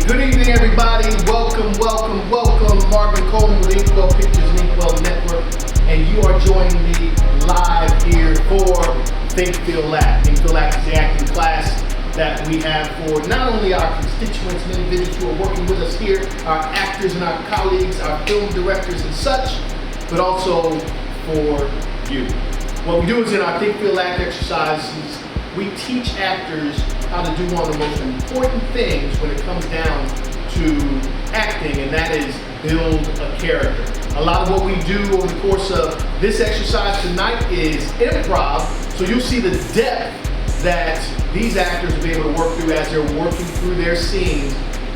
Good evening, everybody. Welcome. Marvin Coleman with Inkwell Pictures and Inkwell Network, and you are joining me live here for Think, Feel, Laugh. Think, Feel, Laugh is the acting class that we have for not only our constituents and individuals who are working with us here, our actors and our colleagues, our film directors and such, but also for you. What we do is in our Think, Feel, Laugh exercises, we teach actors how to do one of the most important things when it comes down to acting, and that is build a character. A lot of what we do over the course of this exercise tonight is improv, so you'll see the depth that these actors will be able to work through as they're working through their scenes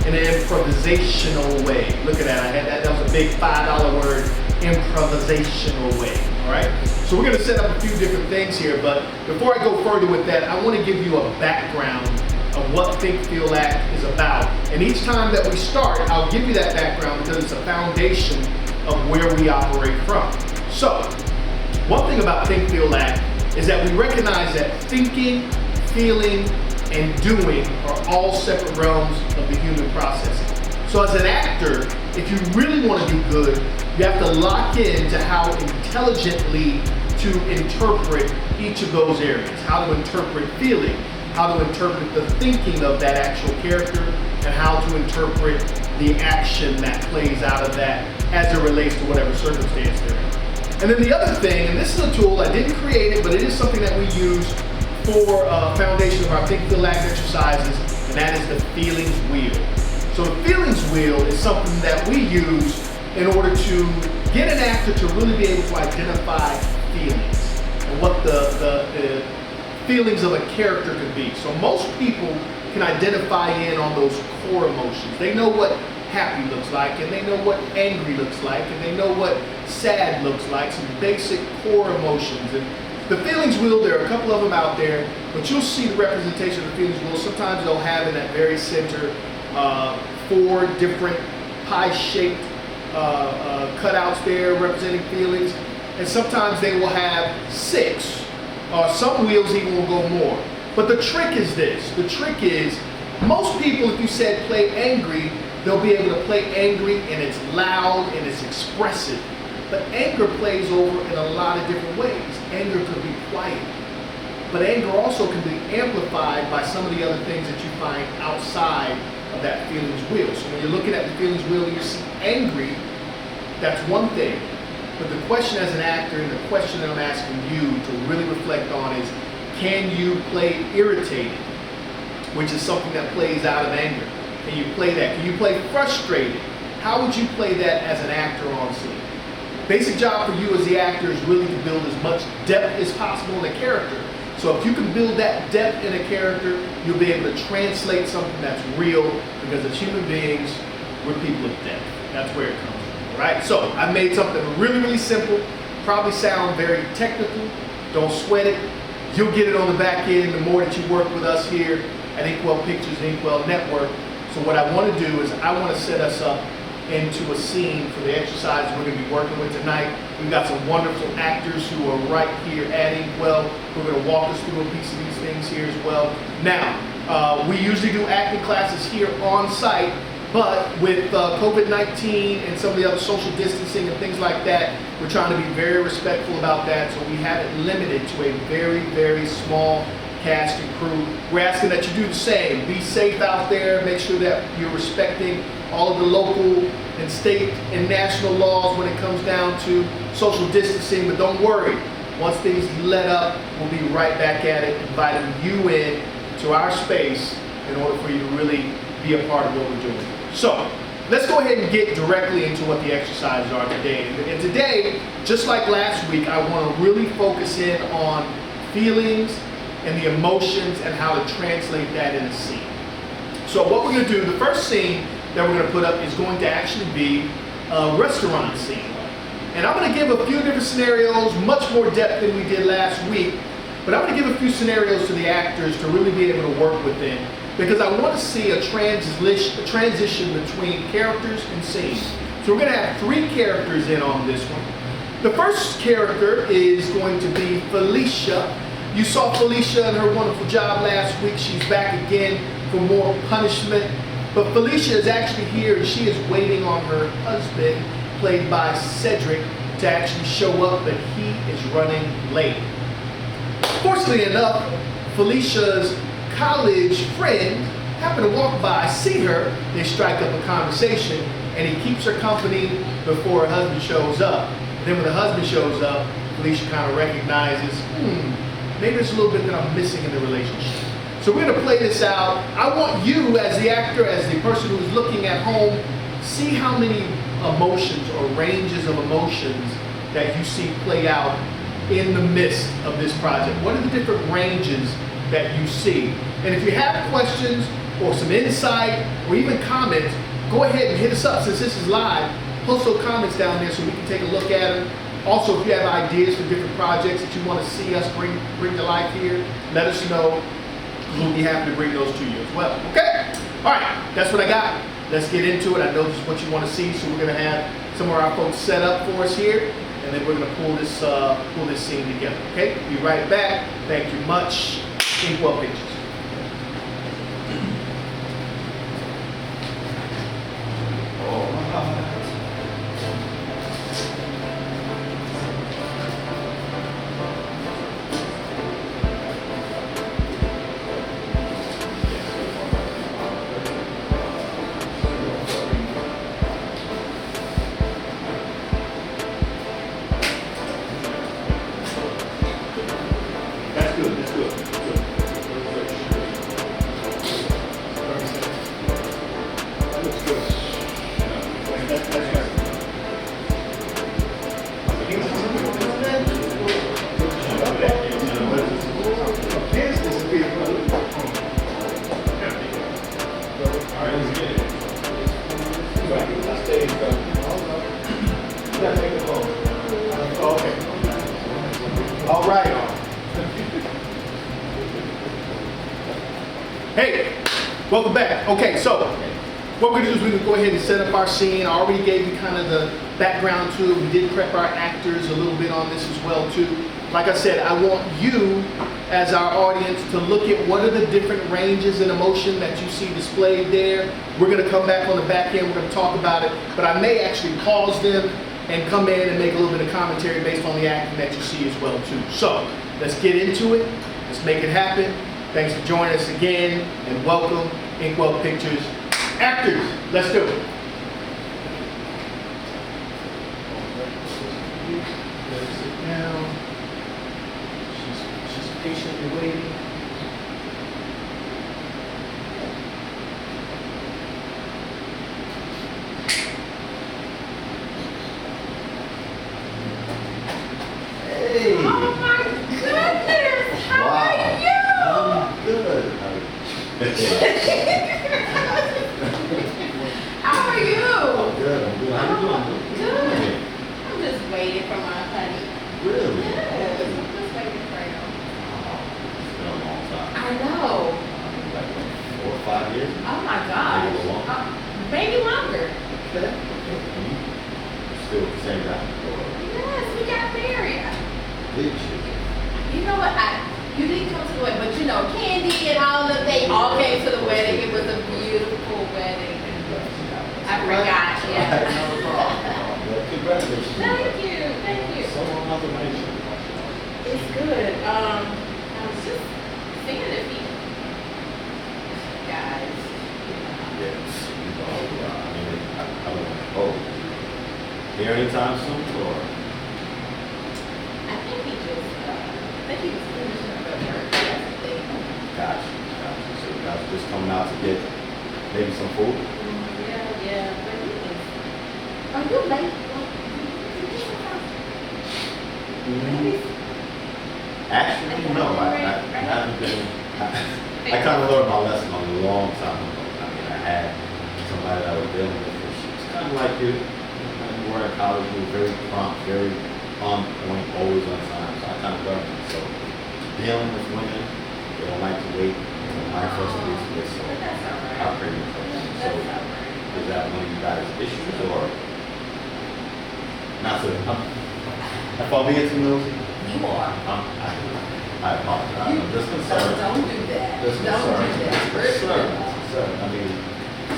in an improvisational way. Look at that, I had that was a big $5 word, improvisational way, all right? So we're gonna set up a few different things here, but before I go further with that, I wanna give you a background of what Think, Feel, Act is about. And each time that we start, I'll give you that background because it's a foundation of where we operate from. So, one thing about Think, Feel, Act is that we recognize that thinking, feeling, and doing are all separate realms of the human process. So as an actor, if you really want to do good, you have to lock into how intelligently to interpret each of those areas, how to interpret feeling, how to interpret the thinking of that actual character, and how to interpret the action that plays out of that as it relates to whatever circumstance they're in. And then the other thing, and this is a tool, I didn't create it, but it is something that we use for foundation of our Think, Feel, Act exercises, and that is the feelings wheel. So the feelings wheel is something that we use in order to get an actor to really be able to identify feelings and what the feelings of a character could be. So most people can identify in on those core emotions. They know what happy looks like, and they know what angry looks like, and they know what sad looks like, some basic core emotions. And the feelings wheel, there are a couple of them out there, but you'll see the representation of the feelings wheel. Sometimes they'll have in that very center 4 different pie-shaped cutouts there representing feelings, and sometimes they will have 6. Some wheels even will go more. But the trick is this. The trick is, most people, if you said play angry, they'll be able to play angry, and it's loud and it's expressive. But anger plays over in a lot of different ways. Anger could be quiet, but anger also can be amplified by some of the other things that you find outside of that feelings wheel. So when you're looking at the feelings wheel and you see angry, that's one thing. But the question as an actor, and the question that I'm asking you to really reflect on is, can you play irritated, which is something that plays out of anger? Can you play that? Can you play frustrated? How would you play that as an actor on scene? Basic job for you as the actor is really to build as much depth as possible in a character. So if you can build that depth in a character, you'll be able to translate something that's real, because as human beings, we're people of depth. That's where it comes from, all right? So I made something really, really simple, probably sound very technical. Don't sweat it. You'll get it on the back end the more that you work with us here at Inkwell Pictures and Inkwell Network. So what I want to do is I want to set us up into a scene for the exercise we're going to be working with tonight. We've got some wonderful actors who are right here at Inkwell who are going to walk us through a piece of these things here as well. Now, we usually do acting classes here on site, but with COVID-19 and some of the other social distancing and things like that, we're trying to be very respectful about that, so we have it limited to a very, very small cast and crew. We're asking that you do the same. Be safe out there. Make sure that you're respecting all of the local and state and national laws when it comes down to social distancing. But don't worry. Once things let up, we'll be right back at it, inviting you in to our space in order for you to really be a part of what we're doing. So let's go ahead and get directly into what the exercises are today. And today, just like last week, I want to really focus in on feelings and the emotions and how to translate that in a scene. So what we're going to do, the first scene that we're going to put up is going to actually be a restaurant scene. And I'm going to give a few different scenarios, much more depth than we did last week, but I'm going to give a few scenarios to the actors to really be able to work within, because I want to see a transition between characters and scenes. So we're going to have 3 characters in on this one. The first character is going to be Felicia. You saw Felicia and her wonderful job last week. She's back again for more punishment. But Felicia is actually here, and she is waiting on her husband, played by Sydric, to actually show up, but he is running late. Fortunately enough, Felicia's college friend happened to walk by, see her, they strike up a conversation, and he keeps her company before her husband shows up. Then when the husband shows up, Felicia kind of recognizes, maybe there's a little bit that I'm missing in the relationship. So we're gonna play this out. I want you, as the actor, as the person who's looking at home, see how many emotions or ranges of emotions that you see play out in the midst of this project. What are the different ranges that you see? And if you have questions or some insight or even comments, go ahead and hit us up. Since this is live, post those comments down there so we can take a look at them. Also, if you have ideas for different projects that you want to see us bring to life here, let us know. We'll be happy to bring those to you as well. Okay? All right, that's what I got. Let's get into it. I know this is what you want to see, so we're going to have some of our folks set up for us here, and then we're going to pull this scene together. Okay? Be right back. Thank you much. Inkwell Pictures. All right. Hey, welcome back. Okay, so what we're gonna do is we're gonna go ahead and set up our scene. I already gave you kind of the background to it. We did prep our actors a little bit on this as well too. Like I said, I want you as our audience to look at what are the different ranges in emotion that you see displayed there. We're gonna come back on the back end, we're gonna talk about it, but I may actually pause them and come in and make a little bit of commentary based on the acting that you see as well too. So let's get into it. Let's make it happen. Thanks for joining us again, and welcome Inkwell Pictures actors. Let's do it. Sit down. She's patiently waiting. Hey! Oh my goodness! How are you? I'm good. How are you? I'm good. How you doing? Good. I'm just waiting for my honey. Really? Yes, I'm just waiting for him. It's been a long time. I know. Like 4 or 5 years? Oh my gosh. Maybe a little longer. Maybe longer. Okay. Still the same guy? Yes, we got married. Did you? You know what? You didn't come to the wedding, but you know, Candy and all of they all came to the wedding. It was a beautiful wedding. I forgot. Yeah. No problem. Well, congratulations. Thank you. Thank you. So long information. It's good. I was just seeing if you guys. Yes. I mean, I don't know. Here anytime soon, or? I think he just. I think he was finishing up at work yesterday. Gotcha. So you guys are just coming out to get maybe some food? Yeah. But he is. Are you late? Actually, no. I haven't been. I kind of learned my lesson a long time ago. I mean, I had somebody that I was dealing with, and she was kind of like you. We were in college, we were very prompt, very on point, always on time. So I kind of learned it. So dealing with women, they don't like to wait. My first piece of this, so I pretty much. So is that one of you guys' issues, or not? So if I'm being too nosy, You are. I apologize. I'm just concerned. Don't do that. Just Don't concerned. do that. Concerned. I mean,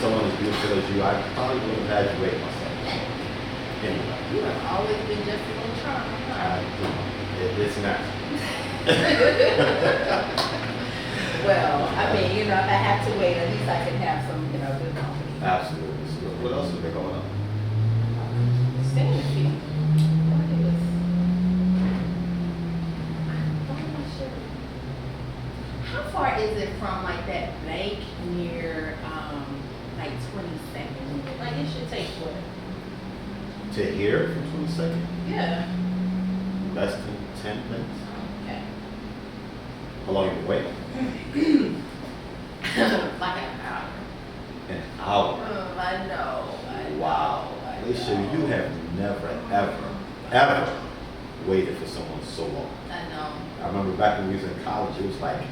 some of as good as you, I probably wouldn't have had you wait myself. Anyway. You have always been just a little charming, huh? It's natural. Well, I mean, if I have to wait, at least I can have some, good company. Absolutely. So what else is there going on? Staying with you. How far is it from like that bank near like 22nd? Like it should take what? To here from 22nd? Yeah. Less than 10 minutes. Okay. How long you wait? Like an hour. An hour. I know. Wow. Felicia, you have never, ever waited for someone so long. I know. I remember back when we was in college, it was like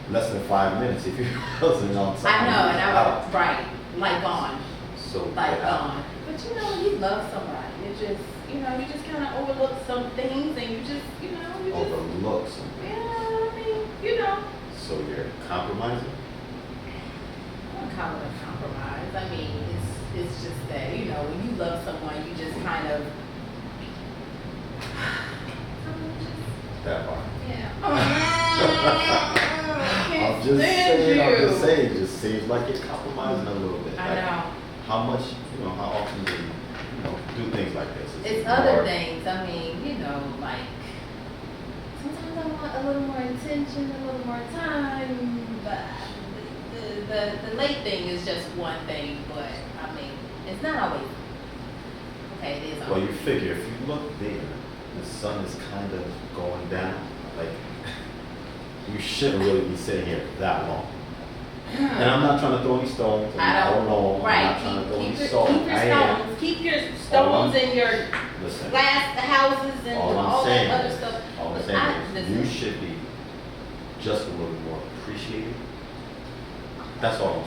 less than 5 minutes if you wasn't on time. I know, and I was right, like gone. So Like yeah. gone. But you love somebody. It just, you just kind of overlook some things, and you just. Overlook something. Yeah, I mean, So you're compromising? I don't call it a compromise. I mean, it's just that, when you love someone, you just kind of. That part. Yeah. I'm just saying, it just seems like you're compromising a little bit. I Like, know. how much, how often do you, do things like this? Is It's it other more- things. I mean, like sometimes I want a little more attention, a little more time. But the late thing is just one thing. But I mean, it's not always. Okay, it is. Well, Always. you figure if you look there, the sun is kind of going down. Like, you shouldn't really be sitting here that long. And I'm not trying to throw any stones. I don't know. Right. I'm not trying to throw any Keep stones. your stones. Keep your stones in your Listen. glass houses and All I'm all saying that other is- stuff. All I'm But saying is, listen. you should be just a little more appreciated. That's all I'm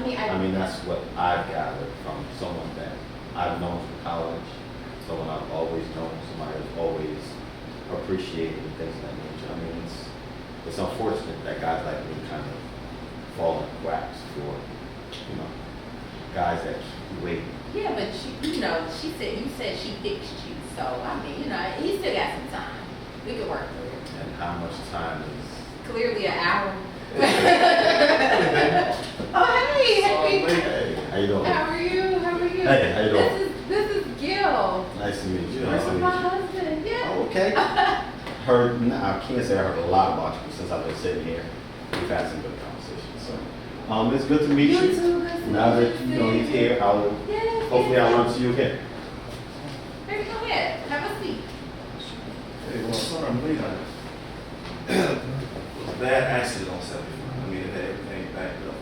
saying. I mean, That's what I've gathered from someone that I've known from college, someone I've always known, somebody who's always appreciated and things of that nature. I mean, it's unfortunate that guys like me kind of fall in cracks for, guys that keep you waiting. Yeah, but you said she fixed you, so I mean, he still got some time. We could work through it. And how much time is... Clearly an hour. Oh, hey, Hey, how you doing? How are you? Hey, how you doing? This is Gill. Nice to meet you. This Nice to is meet my you. husband. Yeah. Oh, okay. I can't say I heard a lot about you, but since I've been sitting here, we've had some good conversations. So, it's good to meet you. You too. Good to Now meet that you. he's here, Yes, hopefully I'll run to you again. Here, go ahead. Have a seat. Hey, well, sorry I'm late. It was a bad accident on 75. I mean, it had everything backed up.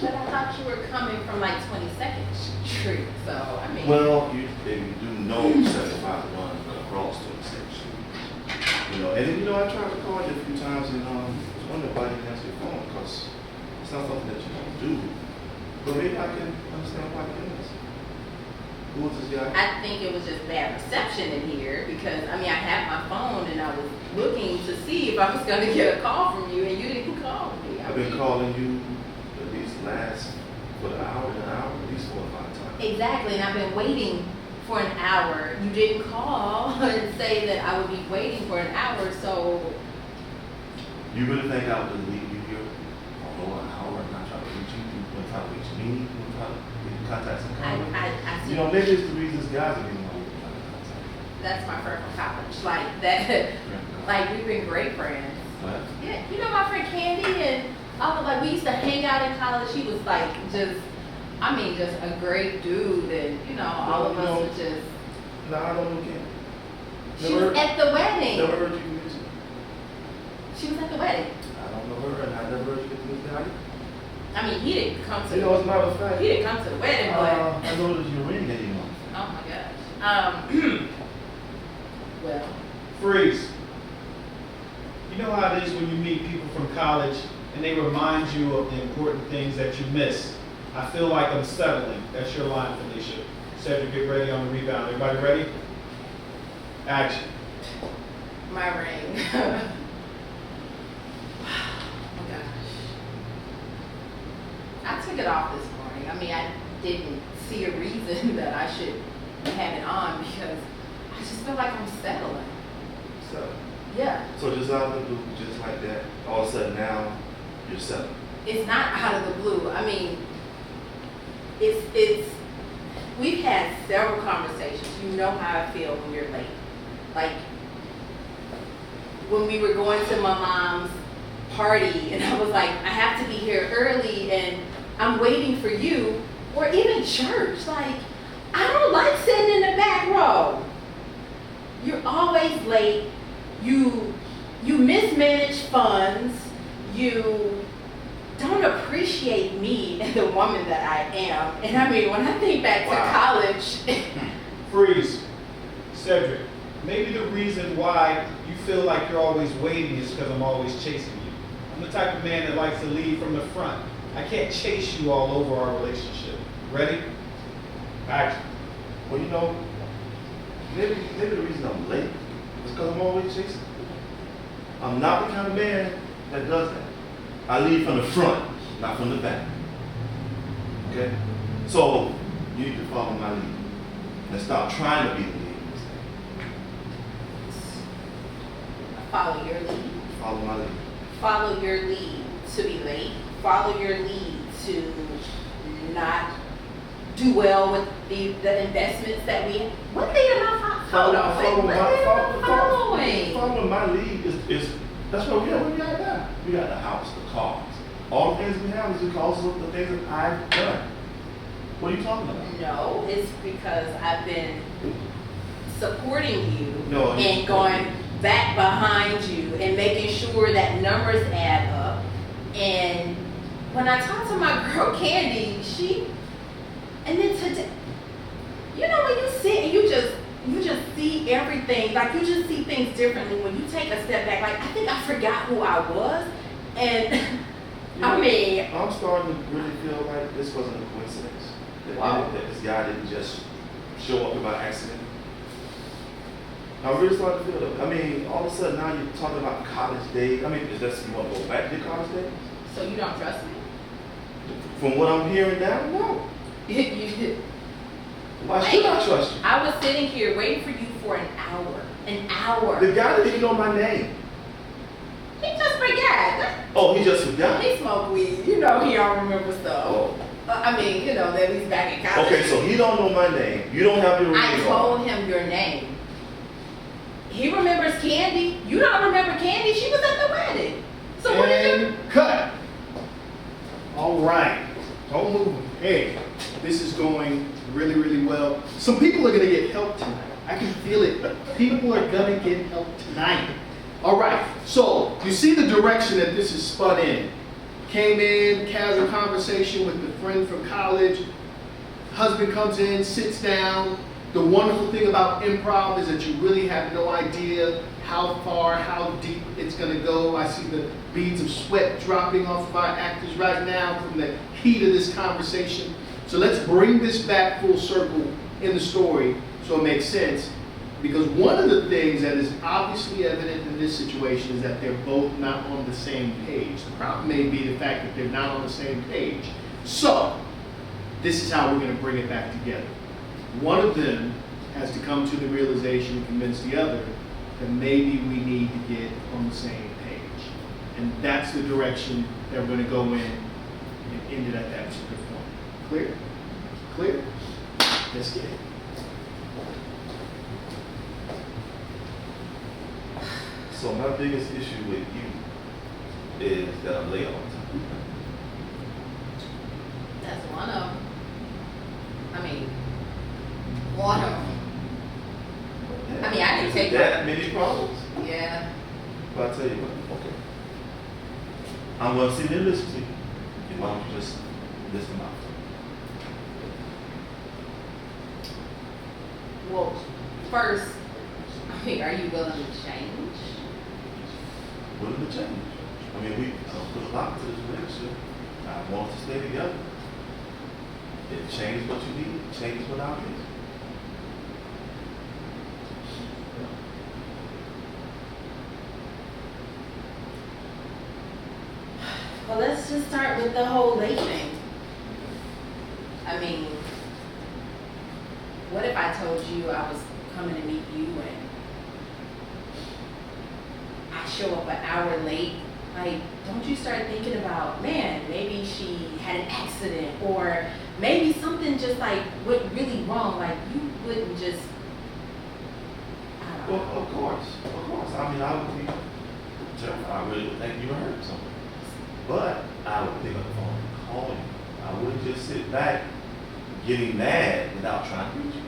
But I thought you were coming from like 22nd Street, so I mean. Well, if you do know 75 runs across 26th Street. And then, I tried to call you a few times and was wondering why you didn't answer your phone, because it's not something that you don't do. But maybe I can understand why you didn't answer. Who was this guy? I think it was just bad reception in here because I had my phone and I was looking to see if I was going to get a call from you and you didn't call me. I've been calling you at least for an hour, at least 4 or 5 times. Exactly, and I've been waiting for an hour. You didn't call and say that I would be waiting for an hour, so. You really think I would leave you here for an hour and not try to reach you? You want to try to reach me? You want to try to get in contact some kind of way? I see. Maybe it's the reasons guys are getting on contact. That's my friend from college. Like that, like we've been great friends. What? Yeah, my friend Candy and all of we used to hang out in college. He was like just a great dude, and all of us were just. No, I don't know Kim. She was at the wedding. Never heard you mention. She was at the wedding. I don't know her, and I never heard you get this guy. He didn't come to. As a matter of fact. He didn't come to the wedding, but. I noticed your ring that you know. Oh my gosh. Well. Freeze. You know how it is when you meet people from college and they remind you of the important things that you miss. I feel like I'm settling. That's your line, Felicia. Cedric, get ready on the rebound. Everybody ready? Action. My ring. Oh my gosh. I took it off this morning. morning. I mean, I didn't see a reason that I should have it on because I just feel like I'm settling. So, Yeah. so just out of the blue, just like that, all of a sudden now, you're settling. It's not out of the blue. I mean, we've had several conversations. You know how I feel when you're late. Like, when we were going to my mom's party and I was like, I have to be here early and I'm waiting for you, or even church. Like, I don't like sitting in the back row. You're always late. You mismanage funds. You don't appreciate me and the woman that I am. And I mean, when I think back to college. Freeze. Cedric, maybe the reason why you feel like you're always waiting is because I'm always chasing you. I'm the type of man that likes to lead from the front. I can't chase you all over our relationship. Ready? Action. Well, you know, maybe the reason I'm late is because I'm always chasing. I'm not the kind of man that does that. I lead from the front, not from the back. Okay? So, you need to follow my lead. And stop trying to be the lead. Follow your lead. Follow my lead. Follow your lead to be late. Follow your lead to not do well with the investments that we. What lead am I following? Following my lead is that's what we got now. We got the house, the cars. All the things we have is because of the things that I've done. What are you talking about? No, it's because I've been supporting you No, and going back behind you and making sure that numbers add up. And when I talked to my girl Candy, and then today, you know, when you sit and you just see everything, like you just see things differently when you take a step back. Like, I think I forgot who I was, and I mean, I'm starting to really feel like this wasn't a coincidence. Wow. That this guy didn't just show up by accident. I'm really starting to feel it. I mean, all of a sudden now you're talking about college days. I mean, is that you want to go back to your college days? so you don't trust me? From what I'm hearing now, no. You- Why should I trust you? I was sitting here waiting for you for an hour. An hour. The guy didn't even know my name. He just forgot. Oh, he just forgot. He smoked weed. You know he don't remember stuff. Oh. I mean, you know, that he's back in college. Okay, so he don't know my name. You don't have your I ring told on. him your name. He remembers Candy. You don't remember Candy. She was at the wedding. So what did you... And cut. All right. Don't move. Hey, this is going really, really well. Some people are going to get help tonight. I can feel it. People are going to get help tonight. All right. So you see the direction that this is spun in. Came in, casual conversation with the friend from college. Husband comes in, sits down. The wonderful thing about improv is that you really have no idea how far, how deep it's going to go. I see the beads of sweat dropping off of our actors right now from the heat of this conversation. So let's bring this back full circle in the story so it makes sense. Because one of the things that is obviously evident in this situation is that they're both not on the same page. The problem may be the fact that they're not on the same page. So, this is how we're going to bring it back together. One of them has to come to the realization and convince the other that maybe we need to get on the same page. And that's the direction that we're going to go in and end it at that particular point. Clear? Clear? Let's get it. So my biggest issue with you is that I'm late all the time. That's one of them. I mean, one of them. I mean, I can Is take it that many problems? Yeah. But I'll tell you what, okay. I'm going to sit and listen to you. And why don't you just listen out? Well, first, I mean, are you willing to change? Willing to change. I mean, we put a lot into this relationship. I want us to stay together. It changes what you need, it changes what I need. Well, let's just start with the whole late thing. told you I was coming to meet you and I show up an hour late, like, don't you start thinking about, man, maybe she had an accident or maybe something just like went really wrong, like you wouldn't just, I don't know. Well, of course. I mean, I would be terrified. I really would think you heard something. But I would pick up the phone and call you. I wouldn't just sit back getting mad without trying to reach you.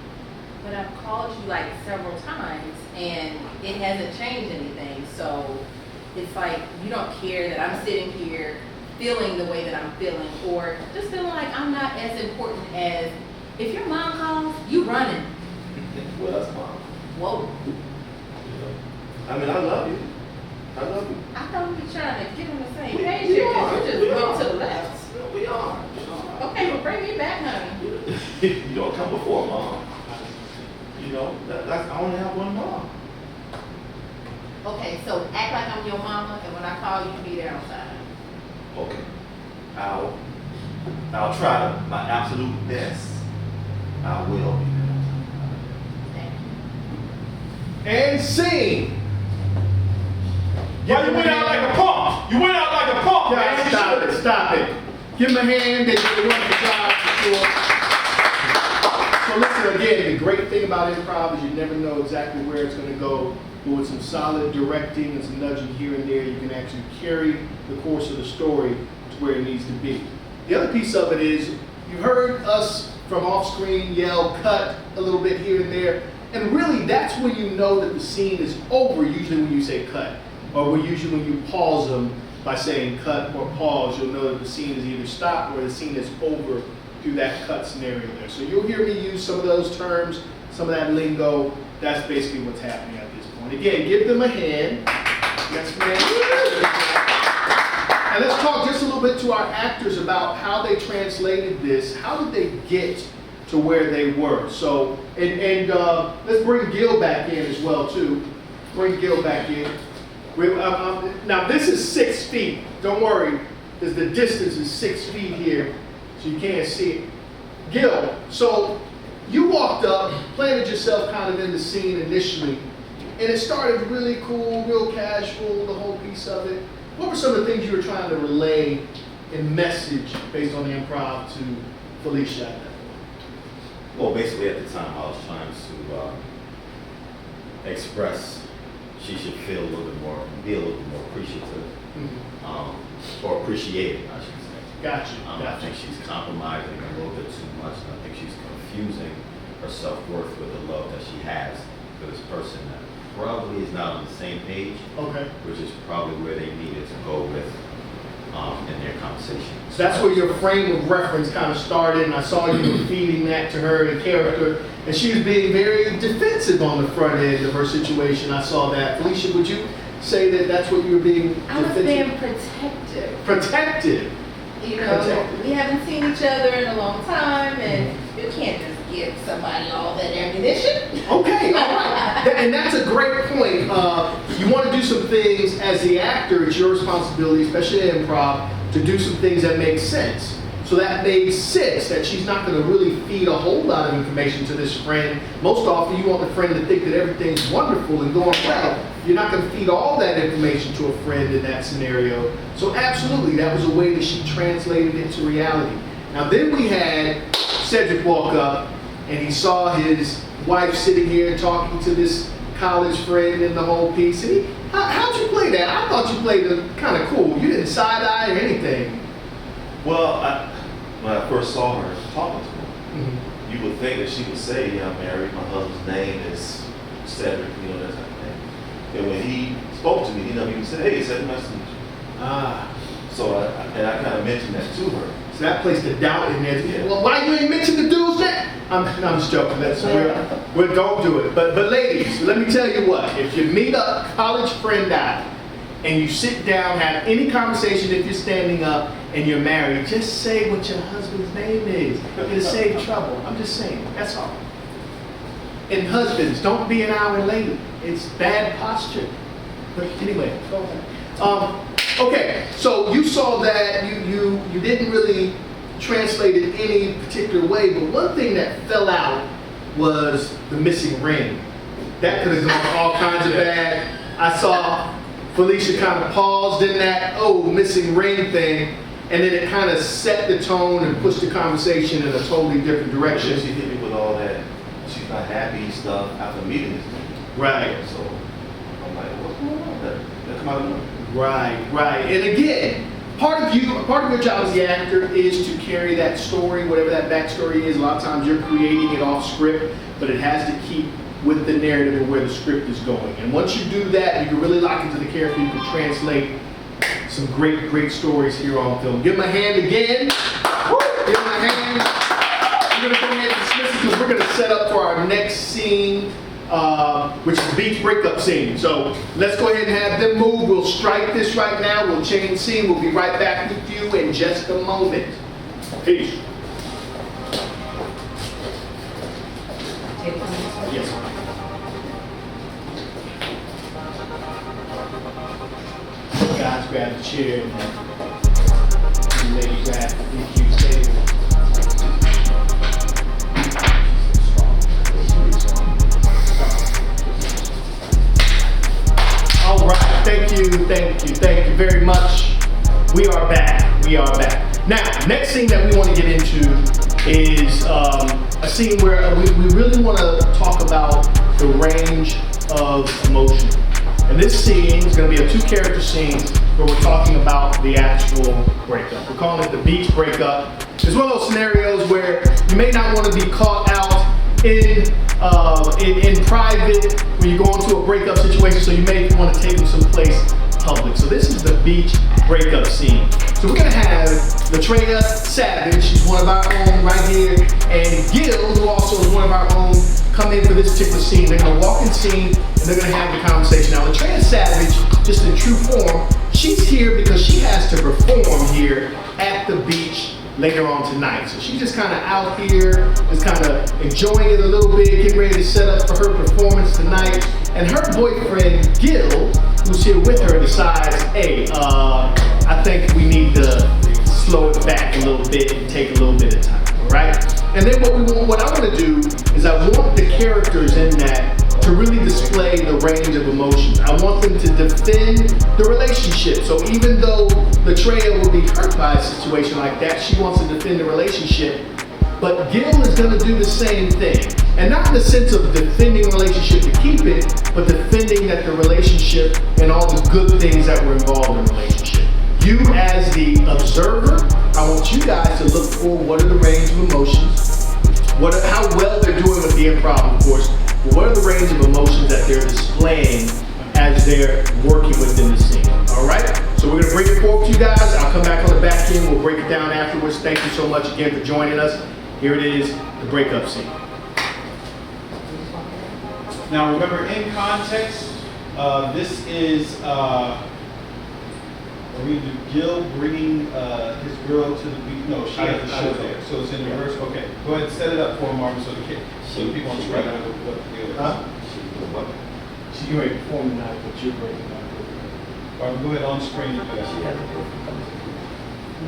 But I've called you like several times and it hasn't changed anything. So it's like you don't care that I'm sitting here feeling the way that I'm feeling or just feeling like I'm not as important as if your mom calls, you running. Well, that's mom. Whoa. I mean, I love you. I thought we were trying to get on the same page here because you just went to the left. We are. Okay, well bring me back, honey. You don't come before mom. You know, that's, I only have one mom. Okay, so act like I'm your mama and when I call you, be there on time. Okay. I'll try my absolute best. I will be there. And scene. Why you went out like a pump? You went out like a pump, man. Stop it. Give him a hand. They did a wonderful job for sure. So listen, again, the great thing about improv is you never know exactly where it's going to go. But with some solid directing and some nudging here and there, you can actually carry the course of the story to where it needs to be. The other piece of it is you heard us from off screen yell cut a little bit here and there. And really, that's when you know that the scene is over, usually when you say cut. Or usually when you pause them by saying cut or pause, you'll know that the scene is either stopped or the scene is over through that cut scenario there. So you'll hear me use some of those terms, some of that lingo. That's basically what's happening at this point. Again, give them a hand. Yes, ma'am. And let's talk just a little bit to our actors about how they translated this. How did they get to where they were? So, and let's bring Gill back in as well, too. Bring Gill back in. Now this is 6 feet. Don't worry, because the distance is 6 feet here, so you can't see it. Gill, so you walked up, planted yourself kind of in the scene initially, and it started really cool, real casual, the whole piece of it. What were some of the things you were trying to relay in message based on the improv to Felicia at that point? Well, basically at the time I was trying to express she should feel a little bit more, be a little bit more appreciative, or appreciated, I should say. Gotcha. I think she's compromising a little bit too much, and I think she's confusing her self-worth with the love that she has for this person that probably is not on the same page, Okay. which is probably where they needed to go with in their conversation. So that's where your frame of reference kind of started, and I saw you were feeding that to her in character, and she was being very defensive on the front end of her situation. I saw that. Felicia, would you say that that's what you were being defensive? I was being protective. Protective. You know, we haven't seen each other in a long time, and you can't just give somebody all that ammunition. Okay, all right. And that's a great point. You want to do some things as the actor, it's your responsibility, especially in improv, to do some things that make sense. So that made sense that she's not going to really feed a whole lot of information to this friend. Most often you want the friend to think that everything's wonderful and going well. You're not going to feed all that information to a friend in that scenario. So absolutely, that was a way that she translated it to reality. Now then we had Sydric walk up and he saw his wife sitting here talking to this college friend and the whole piece. And how'd you play that? I thought you played it kind of cool. You didn't side eye or anything. Well, when I first saw her talking to him, you would think that she would say, "Yeah, I'm married. My husband's name is Sydric," you know, that type of thing. And when he spoke to me, he never even said, "Hey, Sydric, nice to meet you." So I kind of mentioned that to her. So that placed the doubt in there. Yeah. Well, why you ain't mention the dude's name? I'm just joking. We don't do it. But ladies, let me tell you what. If you meet a college friend out and you sit down, have any conversation if you're standing up and you're married, just say what your husband's name is. It'll save trouble. I'm just saying. That's all. And husbands, don't be an hour late. It's bad posture. But anyway, go ahead. Okay, so you saw that, you didn't really translate it any particular way, but one thing that fell out was the missing ring. That could have gone all kinds of bad. I saw Felicia kind of paused in that, oh, missing ring thing, and then it kind of set the tone and pushed the conversation in a totally different direction. She hit me with all that, she's not happy stuff after meeting this nigga. Right. So I'm like, what's going on? That come out of nowhere. Right. And again, part of your job as the actor is to carry that story, whatever that backstory is. A lot of times you're creating it off script, but it has to keep with the narrative and where the script is going. And once you do that, you can really lock into the character. You can translate some great stories here on film. Give him a hand again. Woo! Give him a hand. We're gonna go ahead and dismiss it because we're gonna set up for our next scene, which is the beach breakup scene. So let's go ahead and have them move. We'll strike this right now. We'll change scene. We'll be right back with you in just a moment. Peace. Yes. Guys grab the chair and the lady grab the DQ table. All right, thank you very much. We are back. Now, next scene that we want to get into is a scene where we really want to talk about the range of emotion. And this scene is going to be a two-character scene where we're talking about the actual breakup. We're calling it the beach breakup. It's one of those scenarios where you may not want to be caught out in private when you go into a breakup situation, so you may want to take them someplace public. So this is the beach breakup scene. So we're going to have Latraia Savage, she's one of our own right here, and Gill, who also is one of our own, come in for this particular scene. They're going to walk in the scene and they're going to have the conversation. Now, Latraia Savage, just in true form, she's here because she has to perform here at the beach later on tonight. So she's just kind of out here, just kind of enjoying it a little bit, getting ready to set up for her performance tonight. And her boyfriend, Gill, who's here with her, decides, hey, I think we need to slow it back a little bit and take a little bit of time, all right? And then what I want to do is I want the characters in that to really display the range of emotions. I want them to defend the relationship. So even though Latraia will be hurt by a situation like that, she wants to defend the relationship. But Gill is going to do the same thing. And not in the sense of defending the relationship to keep it, but defending that the relationship and all the good things that were involved in the relationship. You as the observer, I want you guys to look for what are the range of emotions, how well they're doing with the improv, of course, but what are the range of emotions that they're displaying as they're working within the scene, all right? So we're gonna bring it forward to you guys. I'll come back on the back end. We'll break it down afterwards. Thank you so much again for joining us. Here it is, the breakup scene. Now remember, in context, this is Gill bringing his girl to the beach. No, she has the show there, so it's in reverse. Okay, go ahead and set it up for him, Marvin, so the people on the screen know what the deal is. She's getting ready to perform tonight, but you're breaking up. Marvin, go ahead on the screen and do that.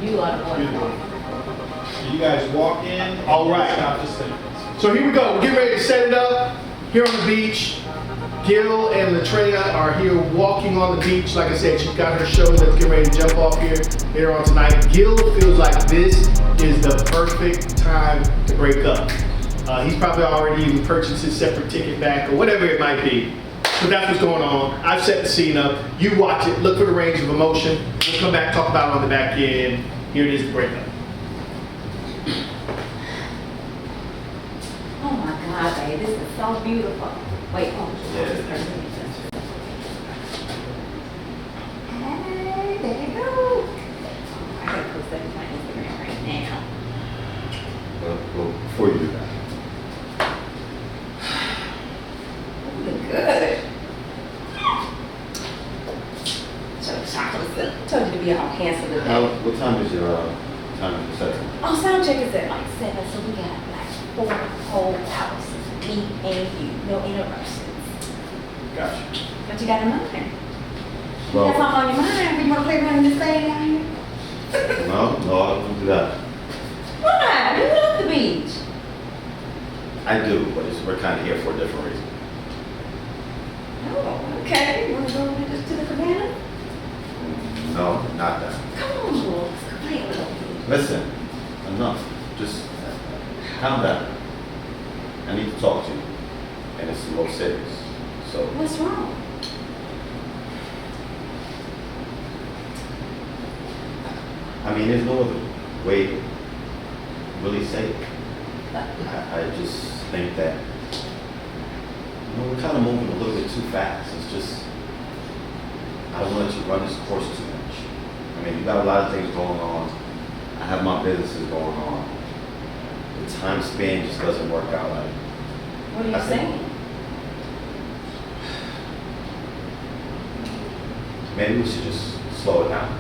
You are the one. So you guys walk in. All right. Stop the sequence. So here we go. We're getting ready to set it up here on the beach. Gill and Latraia are here walking on the beach. Like I said, she's got her show that's getting ready to jump off here later on tonight. Gill feels like this is the perfect time to break up. He's probably already even purchased his separate ticket back or whatever it might be. So that's what's going on. I've set the scene up. You watch it. Look for the range of emotion. We'll come back, talk about it on the back end. Here it is, the breakup. Oh my God, babe, this is so beautiful. Wait, Hey, there you go. I gotta post that to my Instagram right now. Well, before you do that, You look good. Told you to be all handsome today. what time is your set? Oh, sound check is at like 7, so we got like 4 whole hours. Me and you, no interruptions. Gotcha. What you got in mind? You Well, got something on your mind? You want to play around in this thing down here? no, I don't do that. Why? You love the beach. I do, but we're kind of here for a different reason. Oh, okay. You want to go to the cabana? No, not that. Come on, boys. Play a little bit. Listen, enough. Just calm down. I need to talk to you, and it's a little serious. So. What's wrong? I mean, there's no other way to really say it. I just think that, we're kind of moving a little bit too fast. It's just, I don't want to run this course too much. I mean, you got a lot of things going on. I have my businesses going on. The time span just doesn't work out. What are you saying? Maybe we should just slow it down.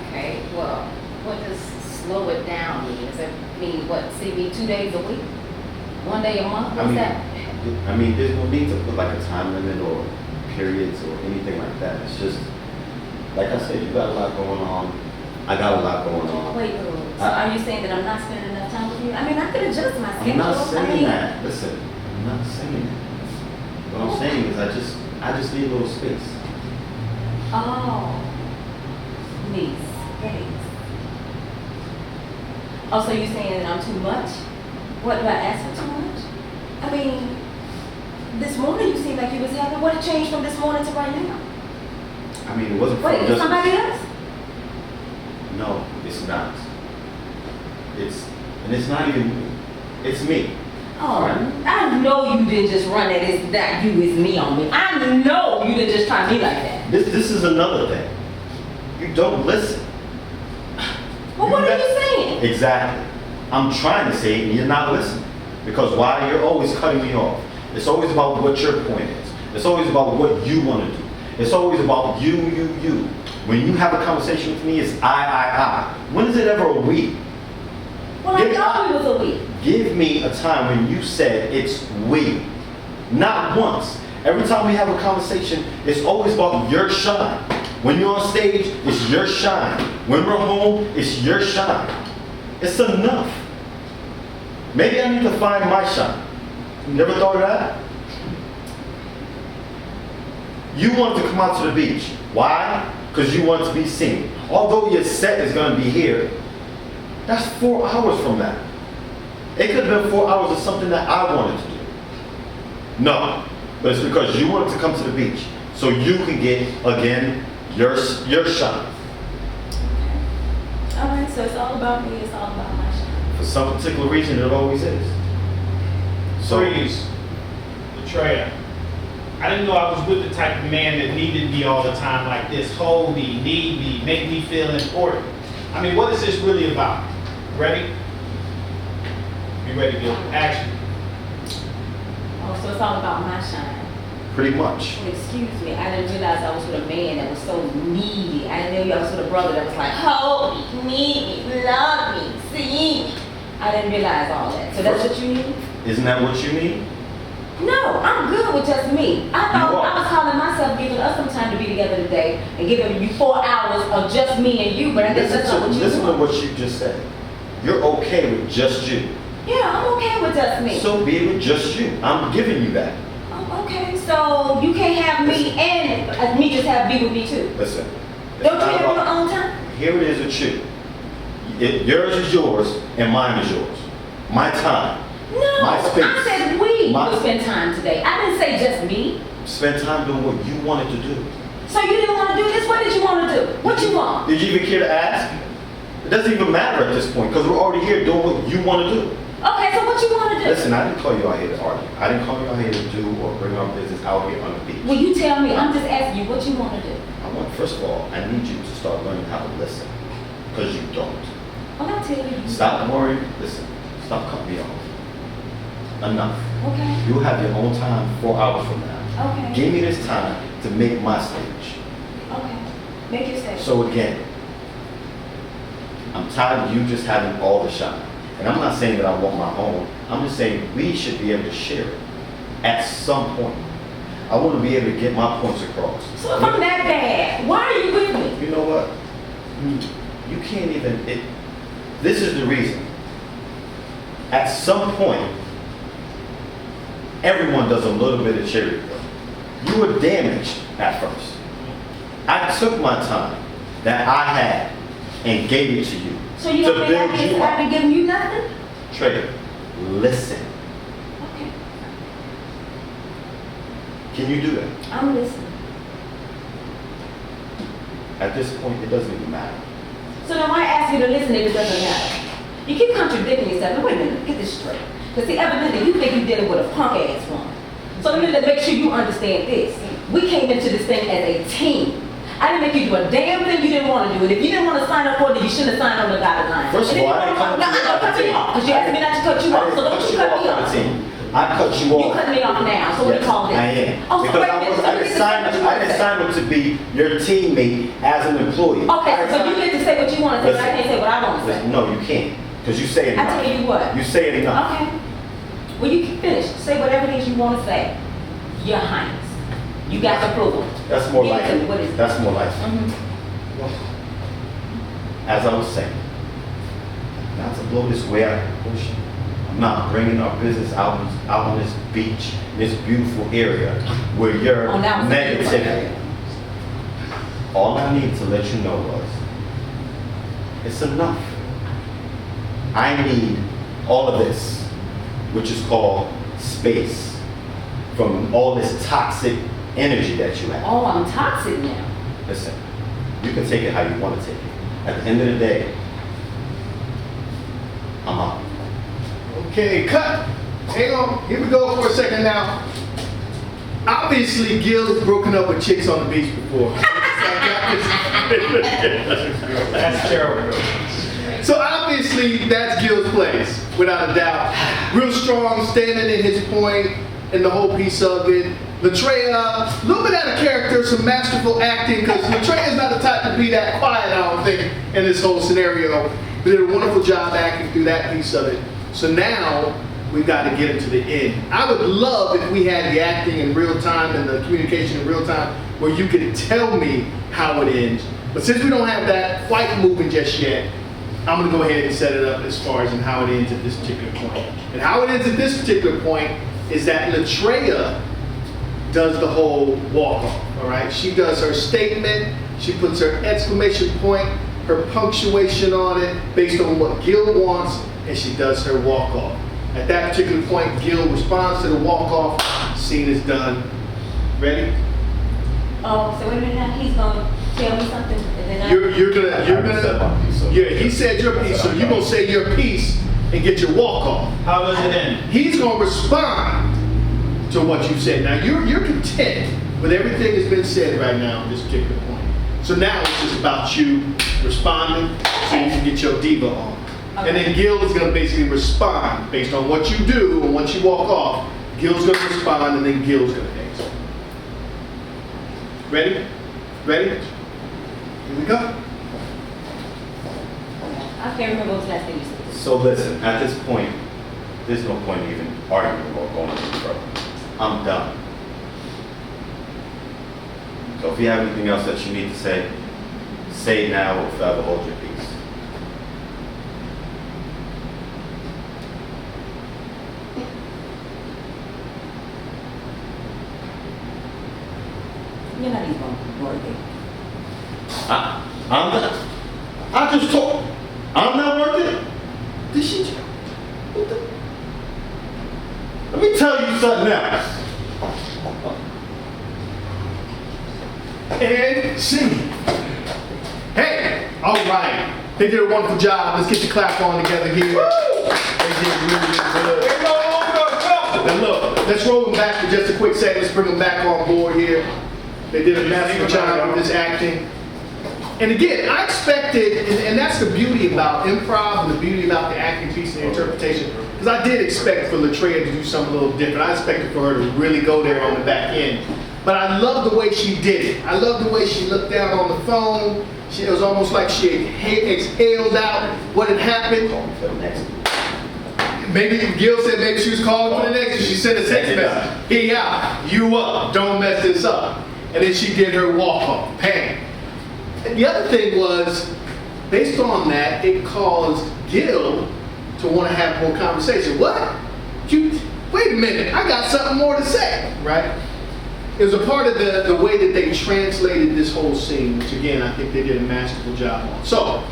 Okay, well, what does slow it down mean? Does it mean, see me 2 days a week? 1 day a month? What's that? I mean, there's no need to put like a time limit or periods or anything like that. It's just, like I said, you got a lot going on. I got a lot going on. Wait, so are you saying that I'm not spending enough time with you? I mean, I could adjust my schedule. I'm not saying that. Listen, I'm not saying that. What I'm saying is I just need a little space. Oh, niece, space. Oh, so you're saying that I'm too much? What, do I ask for too much? I mean, this morning you seemed like you was happy. What changed from this morning to right now? I mean, it wasn't Wait, is just somebody else? No, it's not. It's not even me. It's me. Oh, I know you didn't just run that it's that you is me on me. I know you didn't just try me like that. This is another thing. You don't listen. Well, what are you saying? Exactly. I'm trying to say it and you're not listening. Because why? You're always cutting me off. It's always about what your point is. It's always about what you want to do. It's always about you. When you have a conversation with me, it's I. When is it ever a we? Well, I thought it was a we. Give me a time when you said it's we. Not once. Every time we have a conversation, it's always about your shine. When you're on stage, it's your shine. When we're home, it's your shine. It's enough. Maybe I need to find my shine. You never thought of that? You wanted to come out to the beach. Why? Because you want to be seen. Although your set is going to be here, that's 4 hours from that. It could have been 4 hours of something that I wanted to do. No, but it's because you wanted to come to the beach so you can get, again, your shine. All right, so it's all about me. It's all about my shine. For some particular reason, it always is. So, Freeze. Latraia. I didn't know I was with the type of man that needed me all the time like this. Hold me, need me, make me feel important. I mean, what is this really about? Ready? You ready, Gill? Action. Oh, so it's all about my shine. pretty much. Well, excuse me, I didn't realize I was with a man that was so needy. I didn't know I was with a brother that was like, hold me, need me, love me, see me. I didn't realize all that. So that's what you need? Isn't that what you need? No, I'm good with just me. I thought You are. I was calling myself giving us some time to be together today and giving you 4 hours of just me and you, but I guess that's not what you Listen to want. what you just said. You're okay with just you. Yeah, I'm okay with just me. So be with just you. I'm giving you that. Oh, okay, so you can't have me and me just have be with me too. Listen. it's Don't you not have your about- own time? Here it is with you. Yours is yours and mine is yours. My time. No, My space. I said we My- would spend time today. I didn't say just me. Spend time doing what you wanted to do. So you didn't want to do this? What did you want to do? What you want? Did you even care to ask? It doesn't even matter at this point because we're already here doing what you want to do. Okay, so what you want to do? Listen, I didn't call you out here to argue. I didn't call you out here to do or bring our business out here on the beach. Well, you tell me. I'm just asking you what you want to do. First of all, I need you to start learning how to listen because you don't. I'm not telling you. Stop worrying. Listen. Stop cutting me off. Enough. Okay. You'll have your own time 4 hours from now. Okay. Give me this time to make my stage. Okay. Make your statement. So again, I'm tired of you just having all the shine. And I'm not saying that I want my own. I'm just saying we should be able to share it at some point. I want to be able to get my points across. So if I'm that bad, why are you with me? You know what? You can't even. This is the reason. at some point, everyone does a little bit of cherry work. You were damaged at first. I took my time that I had and gave it to you. So you to don't think build you I've been up. giving you nothing? Trey, listen. Okay. Can you do that? I'm listening. At this point, it doesn't even matter. So then why ask you to listen if it doesn't matter? You keep contradicting yourself. Now, wait a minute, get this straight. Because see, evidently you think you're dealing with a punk ass woman. So let me make sure you understand this. We came into this thing as a team. I didn't make you do a damn thing you didn't want to do. And if you didn't want to sign up for it, then you shouldn't have signed on the dotted line. First of all, I didn't come to you off the team. Because you asked me not to cut you off. So don't you cut me off. I cut you off. You cut me off now. So what do you call this? I am. Oh, so Because wait a minute. So I didn't sign up to be your teammate as an employee. Okay, so you get to say what you want to say, but I can't say what I want to say. No, you can't. Because you say it I enough. tell you what. You say it enough. Okay. Well, you can finish. Say whatever it is you want to say. Your Highness. You got the approval. That's more Give it like to me. What is it? That's more like As I was saying, not to blow this way out of proportion, I'm not bringing our business out on this beach, this beautiful area where you're Oh, now it's a beautiful negative. area. All I needed to let you know was, it's enough. I need all of this, which is called space, from all this toxic energy that you have. Oh, I'm toxic now. Listen, you can take it how you want to take it. At the end of the day, I'm out. Okay, cut. Hang on. Here we go for a second now. Obviously, Gill has broken up with chicks on the beach before. That's terrible. So obviously, that's Gill's place, without a doubt. Real strong, standing in his point, and the whole piece of it. Latraia, a little bit out of character, some masterful acting, because Latraia's not the type to be that quiet, I don't think, in this whole scenario. They did a wonderful job acting through that piece of it. So now, we've got to get into the end. I would love if we had the acting in real time and the communication in real time, where you could tell me how it ends. But since we don't have that quite moving just yet, I'm going to go ahead and set it up as far as in how it ends at this particular point. And how it ends at this particular point is that Latraia does the whole walk-off, all right? She does her statement, she puts her exclamation point, her punctuation on it based on what Gill wants, and she does her walk-off. At that particular point, Gill responds to the walk-off, scene is done. Ready? Oh, so wait a minute now. He's going to tell me something, and then You're gonna, yeah, he said your piece, so you're gonna say your piece and get your walk-off. How does it end? He's gonna respond to what you said. Now you're content with everything that's been said right now at this particular point. So now it's just about you responding so you can get your diva on. Okay. And then Gill is gonna basically respond based on what you do and once you walk off. Gill's gonna respond and then Gill's gonna answer. Ready? Ready? Here we go. I can't remember what the last thing you said. So listen, at this point, there's no point in even arguing or going any further. I'm done. So if you have anything else that you need to say it now or forever hold your peace. You're not even going to work it. I'm not. I just told. I'm not working. This shit. What the? Let me tell you something else. And scene. Hey, all right. They did a wonderful job. Let's get the clap on together here. They did really good. Now look, let's roll them back for just a quick second. Let's bring them back on board here. They did a massive job with this acting. And again, I expected, and that's the beauty about improv and the beauty about the acting piece and the interpretation, because I did expect for Latraia to do something a little different. I expected for her to really go there on the back end. But I love the way she did it. I love the way she looked down on the phone. It was almost like she exhaled out what had happened. Maybe Gill said maybe she was calling for the next. She sent a text message. Hey, out, you up, don't mess this up. And then she did her walk off, bang. And the other thing was, based on that, it caused Gill to want to have more conversation. What? Wait a minute, I got something more to say, right? It was a part of the way that they translated this whole scene, which again, I think they did a masterful job on. So,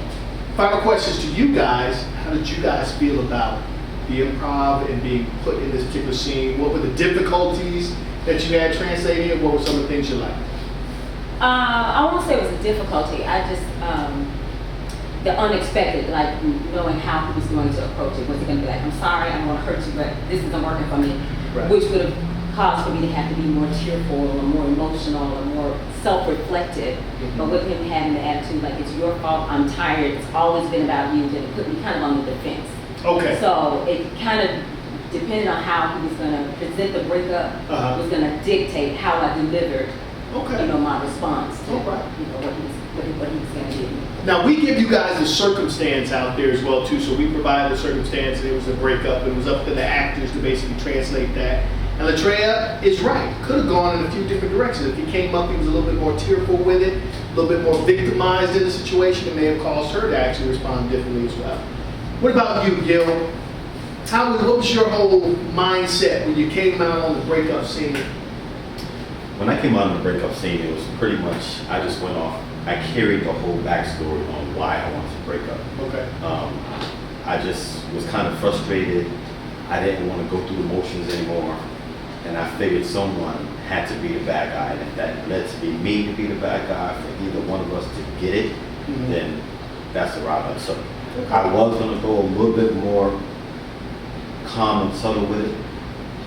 final questions to you guys. How did you guys feel about the improv and being put in this particular scene? What were the difficulties that you had translating it? What were some of the things you liked? I won't say it was a difficulty. I just, the unexpected, like knowing how he was going to approach it. Was he going to be like, I'm sorry, I don't want to hurt you, but this isn't working for me, Right. which would have caused for me to have to be more tearful or more emotional or more self-reflective. But with him having the attitude like, it's your fault, I'm tired, it's always been about you, then it put me kind of on the defense. Okay. So it kind of depended on how he was going to present the breakup, was going to dictate how I delivered, Okay. you know, my response to, Okay. you know, what he was going to do. Now, we give you guys the circumstance out there as well, too. So we provided the circumstance, and it was a breakup. It was up to the actors to basically translate that. And Latraia is right. Could have gone in a few different directions. If he came up, he was a little bit more tearful with it, a little bit more victimized in the situation. It may have caused her to actually respond differently as well. What about you, Gill? What was your whole mindset when you came out on the breakup scene? When I came out on the breakup scene, it was pretty much, I just went off. I carried the whole backstory on why I wanted to break up. Okay. I just was kind of frustrated. I didn't want to go through the motions anymore. And I figured someone had to be the bad guy. And if that led to be me to be the bad guy, for either one of us to get it, then that's the route I took. I was going to go a little bit more calm and subtle with it,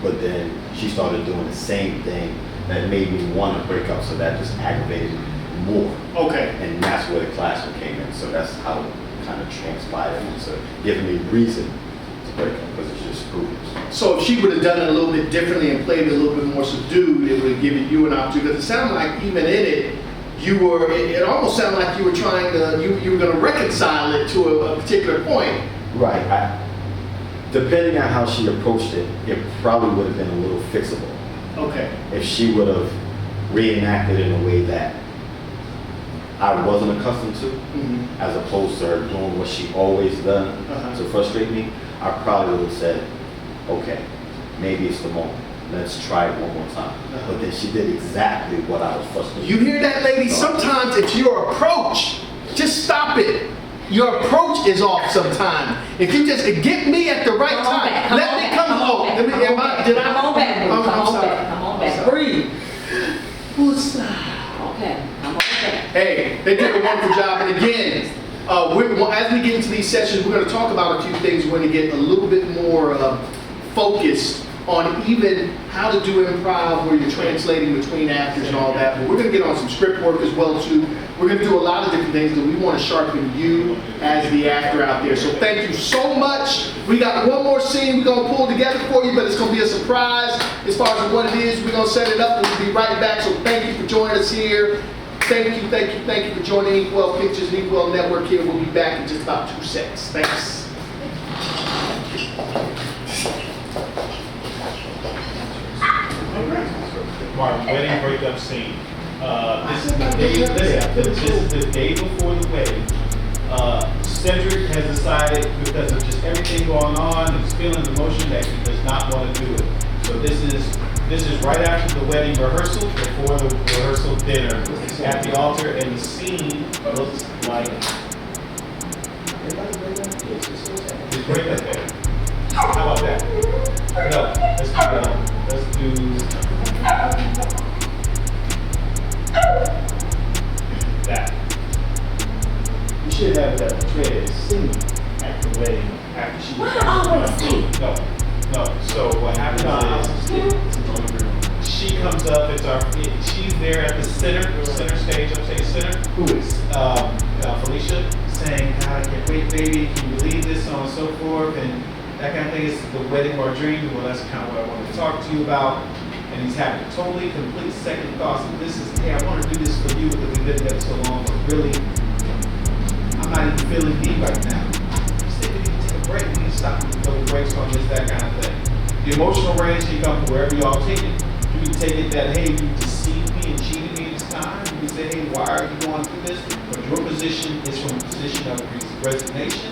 but then she started doing the same thing that made me want to break up, so that just aggravated me more. Okay. And that's where the classroom came in, so that's how it kind of transpired into giving me reason to break up, because it's just screws. So if she would have done it a little bit differently and played it a little bit more subdued, it would have given you an opportunity. Because it sounded like even in it, it almost sounded like you were trying to, you were going to reconcile it to a particular point. Right. Depending on how she approached it, it probably would have been a little fixable. Okay. If she would have reenacted it in a way that I wasn't accustomed to, as opposed to her doing what she always done to frustrate me, I probably would have said, okay, maybe it's the moment. Let's try it one more time. But then she did exactly what I was frustrated. You hear that, lady? Sometimes it's your approach. Just stop it. Your approach is off sometimes. If you just get me at the right time, let me come home. Come on back. Breathe. Okay, come on back. Hey, they did a wonderful job. And again, as we get into these sessions, we're going to talk about a few things. We're going to get a little bit more focused on even how to do improv where you're translating between actors and all that. But we're going to get on some script work as well too. We're going to do a lot of different things that we want to sharpen you as the actor out there. So thank you so much. We got one more scene we're going to pull together for you, but it's going to be a surprise as far as what it is. We're going to set it up and we'll be right back. So thank you for joining us here. Thank you for joining Inkwell Pictures and Inkwell Network here. We'll be back in just about 2 seconds. Thanks. Marvin, wedding breakup scene. This is the day before the wedding. Sydric has decided, because of just everything going on, he's feeling emotion that he does not want to do it. So this is right after the wedding rehearsal, before the rehearsal dinner at the altar, and the scene looks like his breakup day. How about that? No, let's do that. We should have that Latraia sing at the wedding after she was No. So what happens is she comes up. She's there at the center stage. I'm saying center. Who is? Felicia saying, "God, I can't wait, baby. Can you believe this?" So on and so forth, and that kind of thing. Is the wedding of our dreams. Well, that's kind of what I wanted to talk to you about. And he's having totally complete second thoughts. Hey, I want to do this for you because we've been together so long, but really, I'm not even feeling me right now. We need to take a break. We need to stop and throw the brakes on this, that kind of thing. The emotional range can come from wherever y'all take it. You can take it that, hey, you deceived me and cheated me this time. You can say, hey, why are you going through this? But your position is from a position of resignation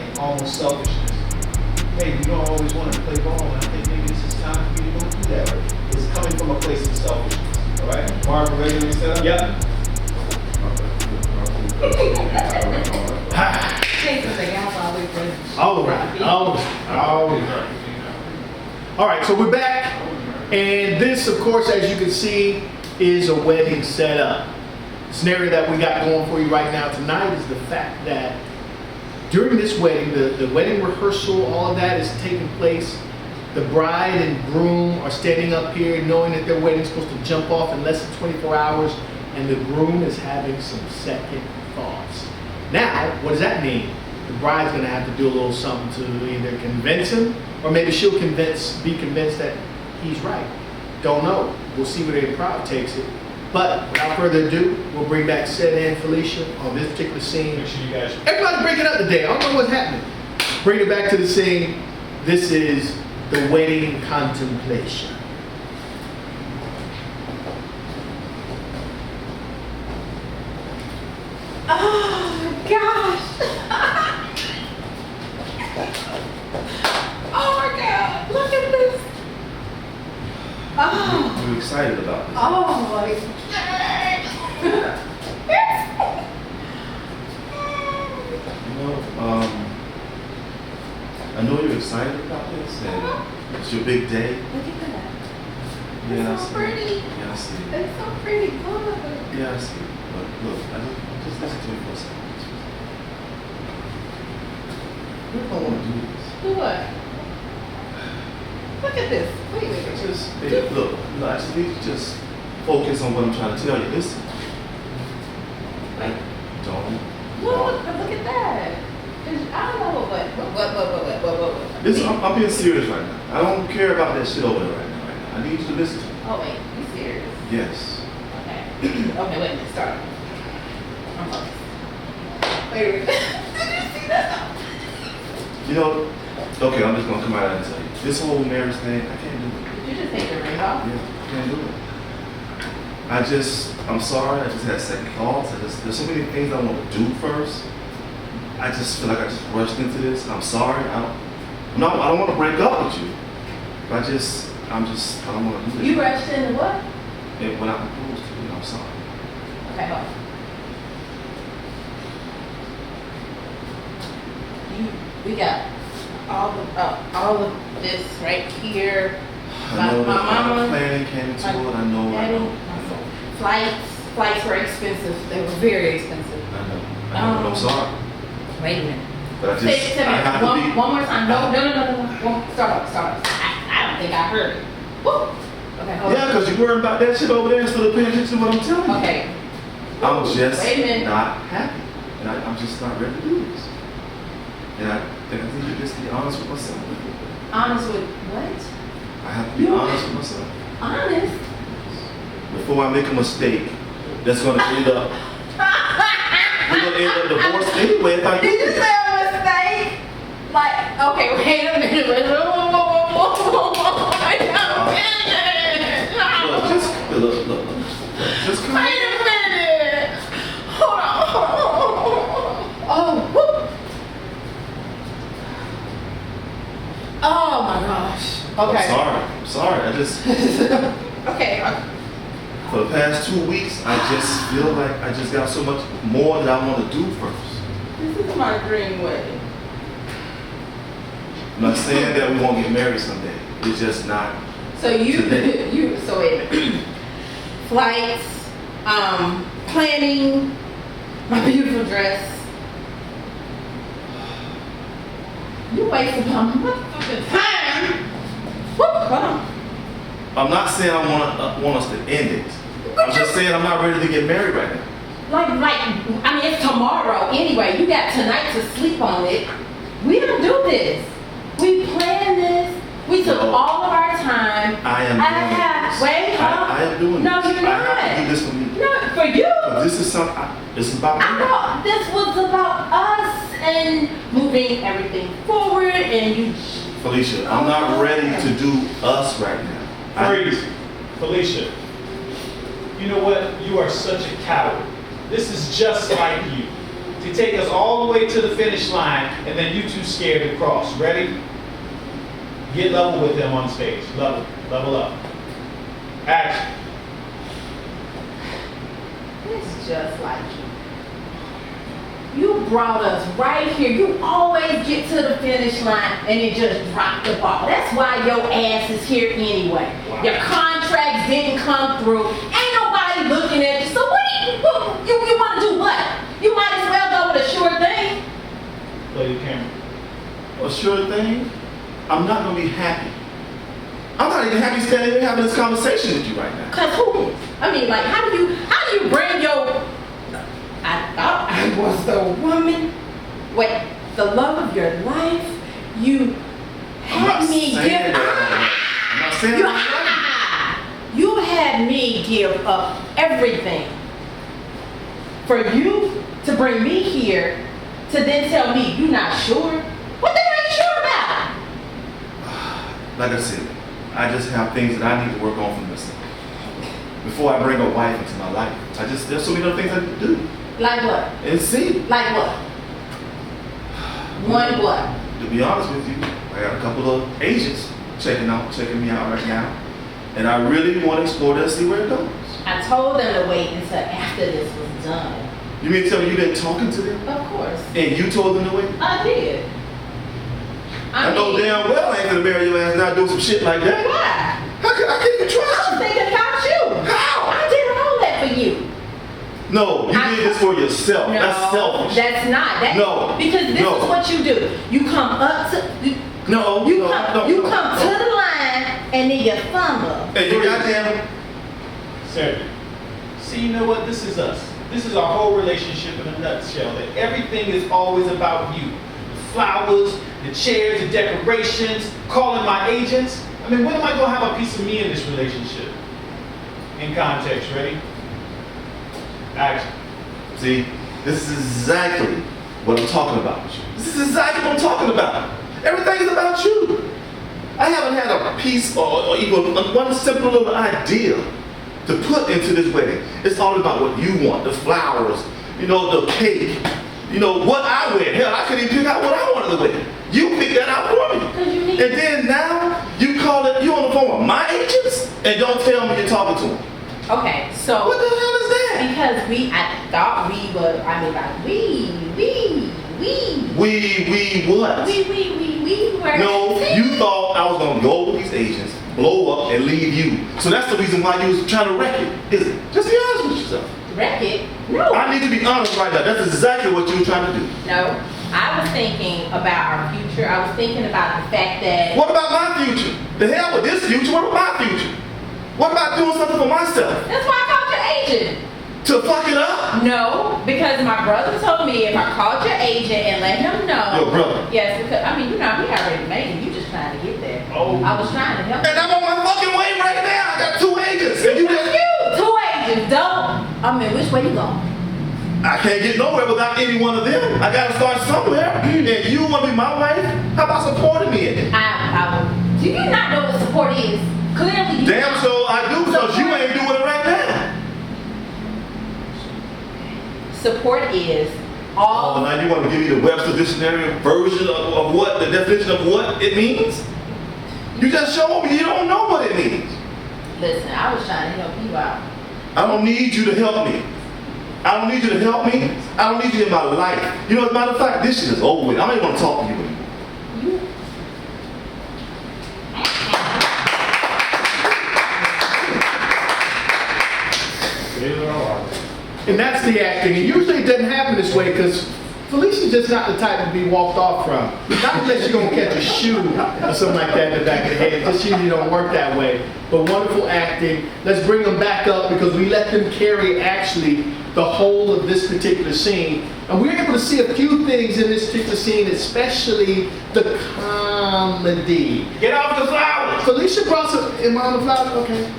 and almost selfishness. hey, you don't always want to play ball, and I think maybe this is time for you to go do that. It's coming from a place of selfishness. All right? Marvin, ready to be set up? Yep. All right, so we're back, and this, of course, as you can see, is a wedding setup. The scenario that we got going for you right now tonight is the fact that during this wedding, the wedding rehearsal, all of that is taking place. The bride and groom are standing up here knowing that their wedding is supposed to jump off in less than 24 hours, and the groom is having some second thoughts. Now, what does that mean? The bride's gonna have to do a little something to either convince him, or maybe she'll be convinced that he's right. Don't know. We'll see where the improv takes it. But without further ado, we'll bring back Sid and Felicia on this particular scene. Make sure you guys. Everybody's breaking up today. I don't know what's happening. Bring it back to the scene. This is the wedding contemplation. Oh gosh. Oh my God. Look at this. Oh. I'm excited about this. Oh my God. I know you're excited about this, and it's your big day. Look at that. Yeah, It's so pretty. Yeah, I see. It's so pretty. Look. Yeah, I see. But look, just listen to me for a second. You don't want to do this. Do what? Look at this. Wait. Just, hey, look, I just need to just focus on what I'm trying to tell you. Listen. Don't. Look at that. I don't know what. Listen, I'm being serious right now. I don't care about that shit over there right now. I need you to listen to me. Oh wait, you serious? Yes. Okay. Okay, wait a minute. Start. I'm focused. Wait a minute. Did you see that? You know, okay, I'm just gonna come out and tell you. This whole marriage thing, I can't do it. Did you just take the ring off? Yeah, I can't do it. I'm sorry, I just had second thoughts. There's so many things I want to do first. I just feel like I just rushed into this. I'm sorry. I don't want to break up with you. But I don't want to do this. You rushed into what? And when I proposed to you, I'm sorry. Okay, hold on. We got all of this right here. I know My that mama, planning came into it. I know. Flights were expensive. They were very expensive. I know. But I'm sorry. Wait a minute. But I Say it to me. have to be. One more time. No. Start up. I don't think I heard it. Woo. Okay, hold Yeah, on. because you're worrying about that shit over there instead of paying attention to what I'm telling you. Okay. I'm just Wait a minute. not happy. And I'm just not ready to do this. And I think you just be honest with myself. Honest with what? I have to be honest with myself. Honest? Before I make a mistake, that's going to end up, we're going to end up divorced anyway if I do Did you this. say a mistake? Like, okay, wait a minute. Whoa. Wait a minute. Look. Just come Wait a minute. Hold on. Oh, whoop. Oh my gosh. Okay. I'm sorry. I just, Okay. for the past 2 weeks, I just feel like I just got so much more that I want to do first. This is my dream wedding. I'm not saying that we won't get married someday. It's just not. So so wait a minute. Flights, planning, my beautiful dress. You wasted my motherfucking time. Whoop, hold on. I'm not saying I want us to end it. I'm just saying I'm not ready to get married right now. Like, I mean, it's tomorrow anyway. You got tonight to sleep on it. We don't do this. We planned this. We took all of our time. I am doing this. Wait, huh? I am doing No, this. you're not. I have to do this for me. No, for you. But this is something. This is about I me. thought this was about us and moving everything forward and you. Felicia, I'm not ready to do us right now. Freeze. Felicia, you know what? You are such a coward. This is just like you. To take us all the way to the finish line and then you too scared to cross. Ready? Get level with him on stage. Level up. Action. It's just like you. You brought us right here. You always get to the finish line and it just dropped the ball. That's why your ass is here anyway. Wow. Your contracts didn't come through. Ain't nobody looking at you. So what do you want to do what? You might as well go with a sure thing. Play the camera. A sure thing, I'm not gonna be happy. I'm not even happy standing here having this conversation with you right now. Cause who is? I mean, like, how do you bring your? I thought I was the woman. Wait, the love of your life. You had me give. I'm not saying that. You had me give up everything for you to bring me here to then tell me you're not sure. What the hell are you sure about? Like I said, I just have things that I need to work on for myself. Before I bring a wife into my life, there's so many other things I need to do. Like what? And see. Like what? One what? To be honest with you, I got a couple of agents checking me out right now. And I really want to explore that and see where it goes. I told them to wait until after this was done. You mean to tell me you've been talking to them? Of course. And you told them to wait? I did. I know damn well I ain't gonna marry your ass and not do some shit like that. Why? I can't even I trust was you. thinking about you. How? I did all that for you. No, you did this for yourself. No, That's selfish. that's not. No, Because this no. is what you do. You come up to you No, come to the line and then you fumble. Hey, you goddamn. Sir, see, you know what? This is us. This is our whole relationship in a nutshell. That everything is always about you. The flowers, the chairs, the decorations, calling my agents. I mean, when am I going to have a piece of me in this relationship? In context, ready? Action. See, this is exactly what I'm talking about with you. This is exactly what I'm talking about. Everything is about you. I haven't had a piece or even one simple little idea to put into this wedding. It's all about what you want, the flowers, the cake, what I wear. Hell, I couldn't even pick out what I wanted to wear. You picked that out for me. And then now you on the phone with my agents and don't tell me you're talking to them. Okay, so What the hell is that? because I thought we were, I mean, like we what? we were. No, you thought I was gonna go with these agents, blow up, and leave you. So that's the reason why you was trying to wreck it, is it? Just be honest with yourself. Wreck it? No. I need to be honest right now. That's exactly what you were trying to do. No, I was thinking about our future. I was thinking about the fact that. What about my future? The hell with this future? What about my future? What about doing something for myself? That's why I called your agent. To fuck it up? No, because my brother told me if I called your agent and let him know. Your brother? Yes, because I mean, he already made it. You just trying to get there. Oh. I was trying to help. And I'm on my fucking way right now. I got 2 agents. And you just... Two agents, don't. I mean, which way you going? I can't get nowhere without any one of them. I gotta start somewhere. And you wanna be my wife? How about supporting me in it? I will. Do you not know what support is? Clearly you Damn don't. sure I do, because you ain't doing it right now. Support is Oh, all. now you want to give me the Webster Dictionary version of what, the definition of what it means? You just showed me you don't know what it means. Listen, I was trying to help you out. I don't need you to help me. I don't need you to help me. I don't need you in my life. As a matter of fact, this shit is over with. I don't even want to talk to you anymore. You. And that's the acting. And usually it doesn't happen this way because Felicia's just not the type to be walked off from. Not unless you're going to catch a shoe or something like that in the back of the head. It just usually don't work that way. But wonderful acting. Let's bring them back up because we let them carry actually the whole of this particular scene. And we're able to see a few things in this particular scene, especially the comedy. Get off the flowers! Felicia brought some, am I on the flowers? Okay.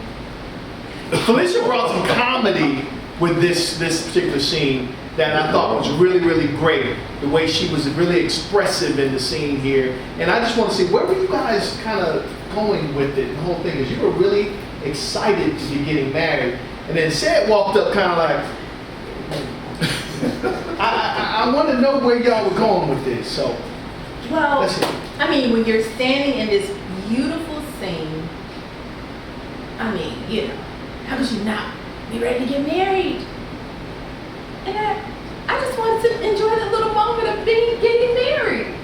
Felicia brought some comedy with this particular scene that I thought was really, really great. The way she was really expressive in the scene here. And I just want to see, where were you guys kind of going with it? The whole thing is you were really excited to be getting married. And then Sid walked up kind of like, I want to know where y'all were going with this. So, Well, let's see. I mean, when you're standing in this beautiful scene. I mean, you know, how could you not be ready to get married? And I just wanted to enjoy that little moment of getting married.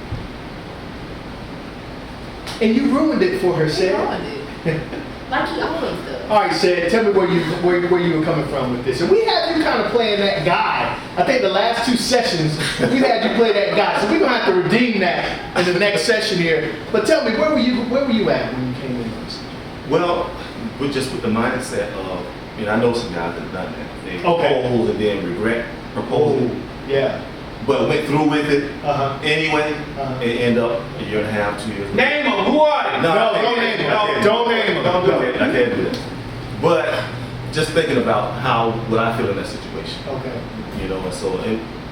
And you ruined it for her, He Sid. ruined it. Like he always does. All right, Sid, tell me where you were coming from with this. And we had you kind of playing that guy. I think the last 2 sessions, we had you play that guy. So we're going to have to redeem that in the next session here. But tell me, where were you at when you came in this? Well, with the mindset of, I know some guys that have done that. They Okay. propose and then regret proposing. Yeah. But went through with it anyway, Uh-huh. and end up a year and a half, 2 years later. Name them. Who are they? No, don't name them. Don't name them. Don't do it. I can't do that. But just thinking about what I feel in that situation, Okay. and so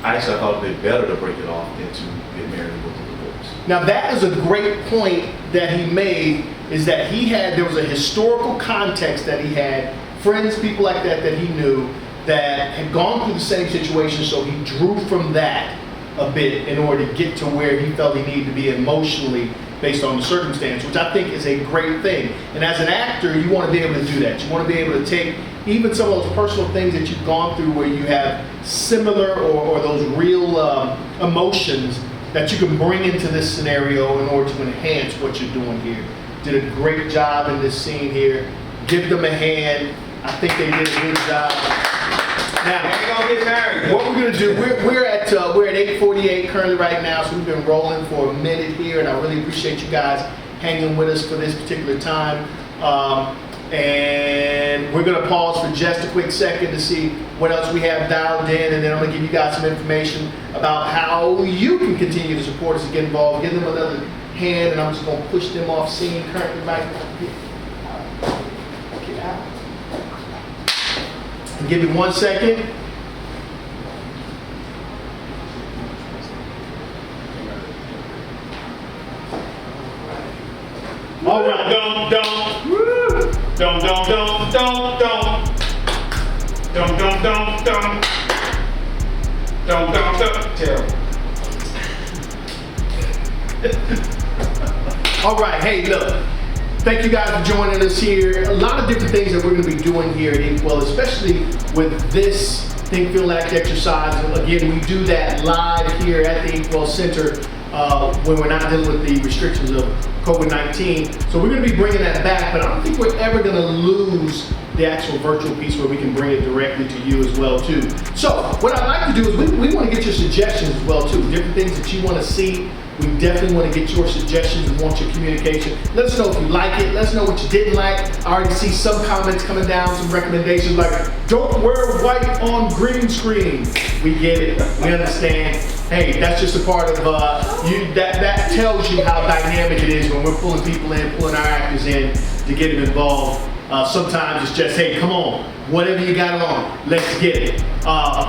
I thought it'd be better to break it off than to get married and go through the divorce. Now that is a great point that he made, is that there was a historical context that he had, friends, people like that he knew, that had gone through the same situation, so he drew from that a bit in order to get to where he felt he needed to be emotionally based on the circumstance, which I think is a great thing. And as an actor, you want to be able to do that. You want to be able to take even some of those personal things that you've gone through where you have similar or those real emotions that you can bring into this scenario in order to enhance what you're doing here. Did a great job in this scene here. Give them a hand. I think they did a good job. Now, They ain't gonna get married. what we're gonna do, we're at 8:48 currently right now, so we've been rolling for a minute here, and I really appreciate you guys hanging with us for this particular time. And we're gonna pause for just a quick second to see what else we have dialed in, and then I'm gonna give you guys some information about how you can continue to support us and get involved. Give them another hand, and I'm just gonna push them off scene currently right now. Get out. Give me 1 second. All right. Terrible. All right. Hey, look. Thank you guys for joining us here. A lot of different things that we're going to be doing here at Inkwell, especially with this Think, Feel, Act exercise. Again, we do that live here at the Inkwell Center when we're not dealing with the restrictions of COVID-19. So we're going to be bringing that back, but I don't think we're ever going to lose the actual virtual piece where we can bring it directly to you as well too. So what I'd like to do is we want to get your suggestions as well too. Different things that you want to see. We definitely want to get your suggestions and want your communication. Let us know if you like it. Let us know what you didn't like. I already see some comments coming down, some recommendations like, don't wear white on green screen. We get it. We understand. Hey, that's just a part of that tells you how dynamic it is when we're pulling people in, pulling our actors in to get them involved. Sometimes it's just, hey, come on, whatever you got on, let's get it.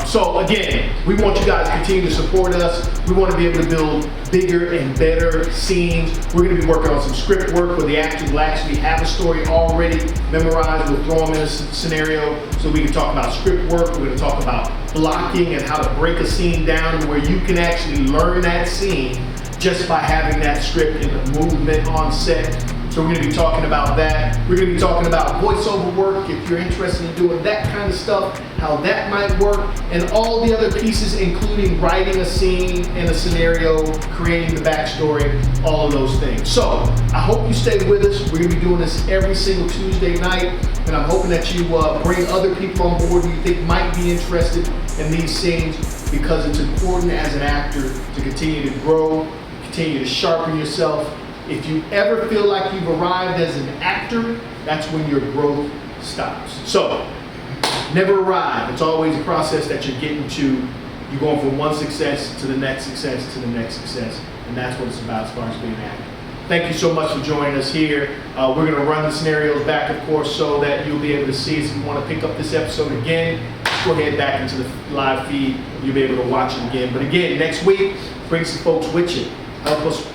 So again, we want you guys to continue to support us. We want to be able to build bigger and better scenes. We're going to be working on some script work where the actors will actually have a story already memorized. We'll throw them in a scenario so we can talk about script work. We're going to talk about blocking and how to break a scene down to where you can actually learn that scene just by having that script and the movement on set. So we're going to be talking about that. We're going to be talking about voiceover work, if you're interested in doing that kind of stuff, how that might work, and all the other pieces, including writing a scene and a scenario, creating the backstory, all of those things. So I hope you stay with us. We're going to be doing this every single Tuesday night, and I'm hoping that you bring other people on board who you think might be interested in these scenes, because it's important as an actor to continue to grow, continue to sharpen yourself. If you ever feel like you've arrived as an actor, that's when your growth stops. So, never arrive. It's always a process that you're getting to. You're going from one success to the next success to the next success. And that's what it's about as far as being an actor. Thank you so much for joining us here. We're going to run the scenarios back, of course, so that you'll be able to see us. If you want to pick up this episode again, go ahead back into the live feed. You'll be able to watch it again. But again, next week, bring some folks with you. Help us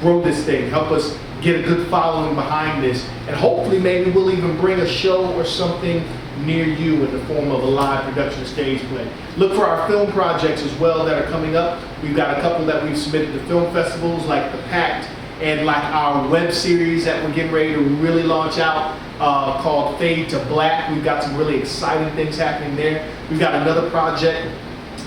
grow this thing, help us get a good following behind this, and hopefully maybe we'll even bring a show or something near you in the form of a live production stage play. Look for our film projects as well that are coming up. We've got a couple that we've submitted to film festivals like The Pact and like our web series that we're getting ready to really launch out called Fade to Black. We've got some really exciting things happening there. We've got another project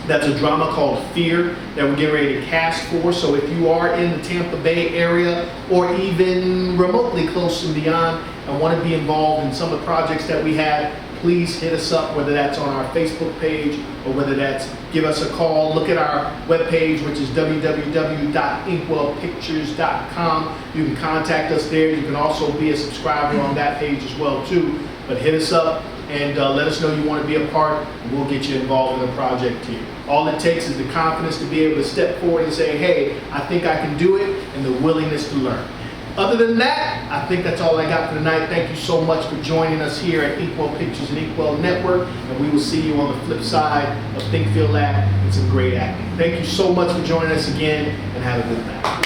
that's a drama called Fear that we're getting ready to cast for. So if you are in the Tampa Bay area or even remotely close and beyond and want to be involved in some of the projects that we have, please hit us up, whether that's on our Facebook page or whether that's give us a call. Look at our webpage, which is www.inkwellpictures.com. You can contact us there. You can also be a subscriber on that page as well too. But hit us up and let us know you want to be a part, and we'll get you involved in a project here. All it takes is the confidence to be able to step forward and say, hey, I think I can do it, and the willingness to learn. Other than that, I think that's all I got for tonight. Thank you so much for joining us here at Inkwell Pictures and Inkwell Network, and we will see you on the flip side of Think, Feel, Laugh, and some great acting. Thank you so much for joining us again, and have a good night.